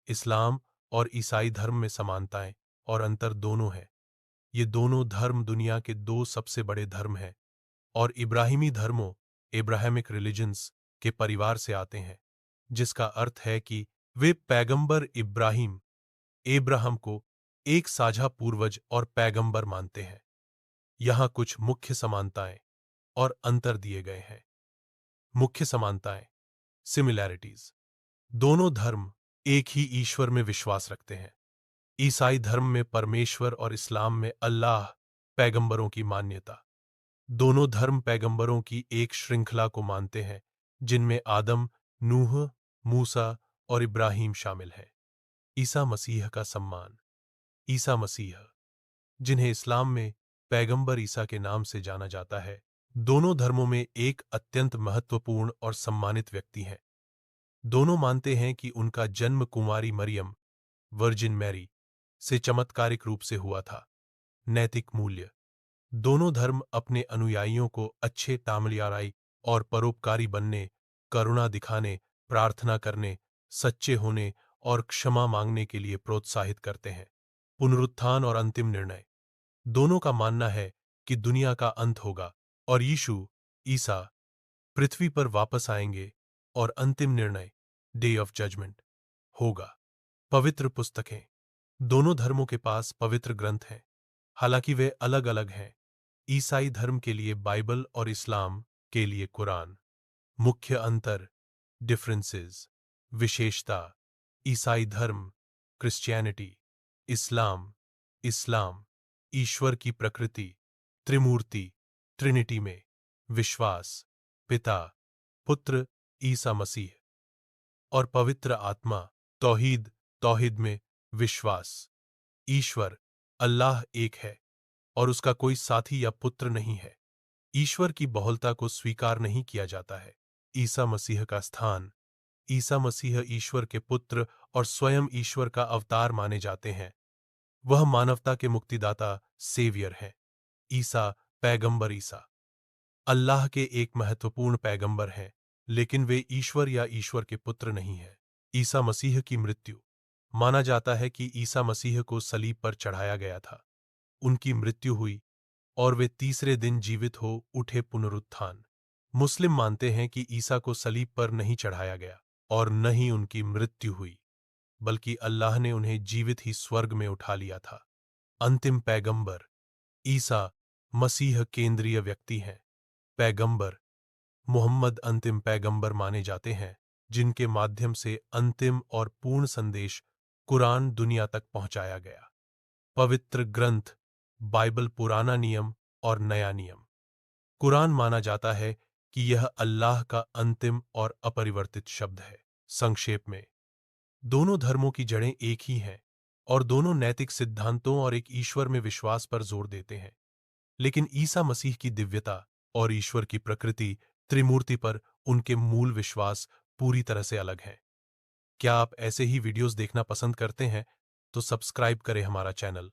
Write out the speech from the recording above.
इस्लाम और ईसाई धर्म में समानताएं और अंतर दोनों हैं। ये दोनों धर्म दुनिया के दो सबसे बड़े धर्म हैं और इब्राहिमी धर्मों एब्राहमिक रिलीजन्स के परिवार से आते हैं, जिसका अर्थ है कि वे पैगंबर इब्राहिम एब्राहम को एक साझा पूर्वज और पैगंबर मानते हैं। यहाँ कुछ मुख्य समानताएं और अंतर दिए गए हैं। मुख्य समानताएं, सिमिलैरिटीज। दोनों धर्म एक ही ईश्वर में विश्वास रखते हैं। ईसाई धर्म में परमेश्वर और इस्लाम में अल्लाह पैगंबरों की मान्यता। दोनों धर्म पैगंबरों की एक श्रृंखला को मानते हैं, जिनमें आदम, नूह, मूसा और इब्राहिम शामिल हैं। ईसा मसीह का सम्मान। ईसा मसीह, जिन्हें इस्लाम में पैगंबर ईसा के नाम से जाना जाता है, दोनों धर्मों में एक अत्यंत महत्वपूर्ण और सम्मानित व्यक्ति हैं। दोनों मानते हैं कि उनका जन्म कुंवारी मरियम, वर्जिन मैरी, से चमत्कारिक रूप से हुआ था। नैतिक मूल्य। दोनों धर्म अपने अनुयायियों को अच्छे तामलियाराई और परोपकारी बनने, करुणा दिखाने, प्रार्थना करने, सच्चे होने और क्षमा मांगने के लिए प्रोत्साहित करते हैं। पुनरुत्थान और अंतिम निर्णय। दोनों का मानना है कि दुनिया का अंत होगा और यीशु, ईसा, पृथ्वी पर वापस आएंगे और अंतिम निर्णय, डे ऑफ जजमेंट, होगा। पवित्र पुस्तकें। दोनों धर्मों के पास पवित्र ग्रंथ हैं, हालांकि वे अलग अलग हैं। ईसाई धर्म के लिए बाइबल और इस्लाम के लिए कुरान। मुख्य अंतर, डिफरेंसेस। विशेषता, ईसाई धर्म, क्रिश्चियनिटी, इस्लाम, इस्लाम, ईश्वर की प्रकृति, त्रिमूर्ति, ट्रिनिटी में विश्वास, पिता, पुत्र, ईसा मसीह और पवित्र आत्मा, तौहीद, तौहीद में विश्वास। ईश्वर, अल्लाह एक है और उसका कोई साथी या पुत्र नहीं है। ईश्वर की बहुलता को स्वीकार नहीं किया जाता है। ईसा मसीह का स्थान। ईसा मसीह ईश्वर के पुत्र और स्वयं ईश्वर का अवतार माने जाते हैं। वह मानवता के मुक्तिदाता, सेवियर हैं। ईसा, पैगंबर ईसा, अल्लाह के एक महत्वपूर्ण पैगंबर हैं, लेकिन वे ईश्वर या ईश्वर के पुत्र नहीं हैं। ईसा मसीह की मृत्यु। माना जाता है कि ईसा मसीह को सलीब पर चढ़ाया गया था। उनकी मृत्यु हुई और वे तीसरे दिन जीवित हो उठे। पुनरुत्थान। मुस्लिम मानते हैं कि ईसा को सलीब पर नहीं चढ़ाया गया और न ही उनकी मृत्यु हुई, बल्कि अल्लाह ने उन्हें जीवित ही स्वर्ग में उठा लिया था। अंतिम पैगंबर। ईसा मसीह केंद्रीय व्यक्ति हैं। पैगंबर। मुहम्मद अंतिम पैगंबर माने जाते हैं, जिनके माध्यम से अंतिम और पूर्ण संदेश कुरान दुनिया तक पहुंचाया गया। पवित्र ग्रंथ, बाइबल पुराना नियम और नया नियम। कुरान माना जाता है कि यह अल्लाह का अंतिम और अपरिवर्तित शब्द है। संक्षेप में, दोनों धर्मों की जड़ें एक ही हैं और दोनों नैतिक सिद्धांतों और एक ईश्वर में विश्वास पर जोर देते हैं। लेकिन ईसा मसीह की दिव्यता और ईश्वर की प्रकृति, त्रिमूर्ति पर उनके मूल विश्वास पूरी तरह से अलग हैं। क्या आप ऐसे ही वीडियोस देखना पसंद करते हैं? तो सब्सक्राइब करें हमारा चैनल